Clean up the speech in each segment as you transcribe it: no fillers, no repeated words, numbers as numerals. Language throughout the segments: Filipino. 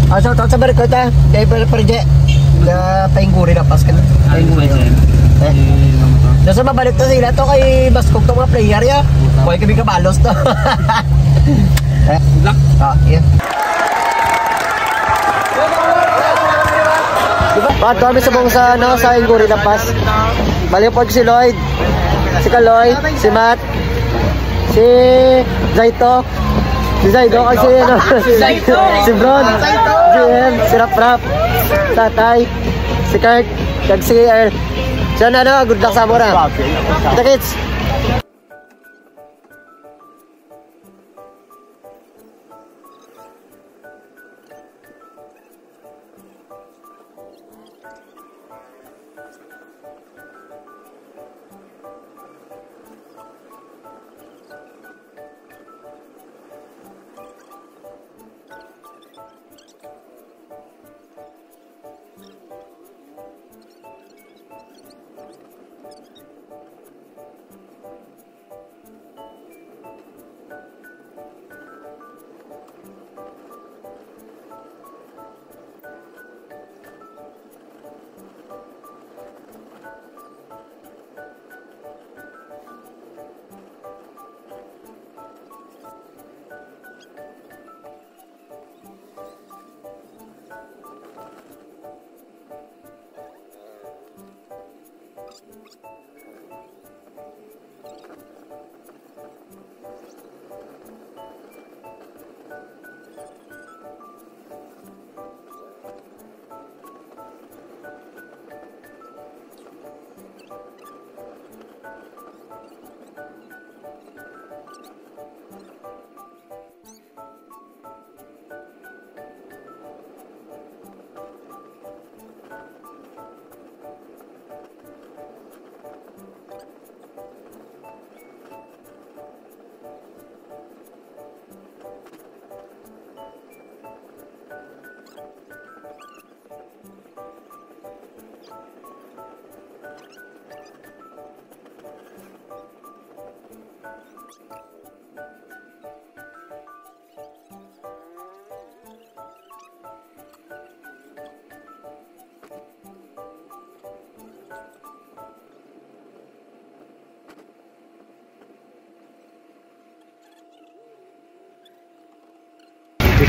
Shoutout sa Barikot ha. Kaya Perje. Na paingguri na pas ka na. Paingguri. Nasa mabalik na sila to kay Baskog to mga player ya. Buhay kami kabalos to. Good luck. Yeah. Bakit kami sabong sa Ingguri na pas. Balik po si Lloyd. Si Kaloy. Si Matt. Si Zaito. Si Zaido kasi si Bron. GM. Si Rap. Tatay. Si Kurt. Kag si Earl. Siya na good luck sa mura. Takits.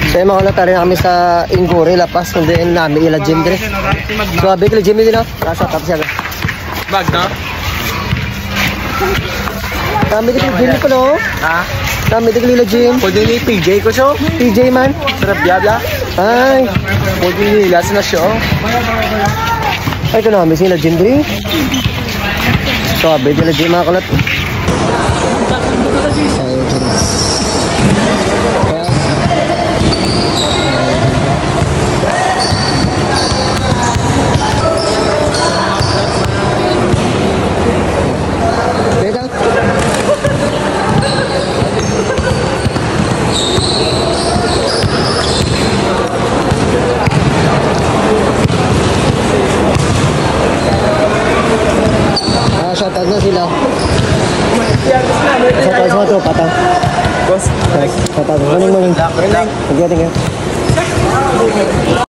So mga ulat rin kami sa Ingguri Lapas kung din namin ila gym dire. So abig ila gym din no. Rasa tapos siya. Bag no? Kami din gym ko no. Ha? Kami din ila gym. Pwede ni PJ ko so. PJ man. Sarap biyabya. Ay. Pwede ni last na show. Ay ko namin sila gym dire. So abig ila gym mga ulat. Shoutout na sila. Shoutout sa mga patang. Boss. Shoutout. Maning. Tingnan.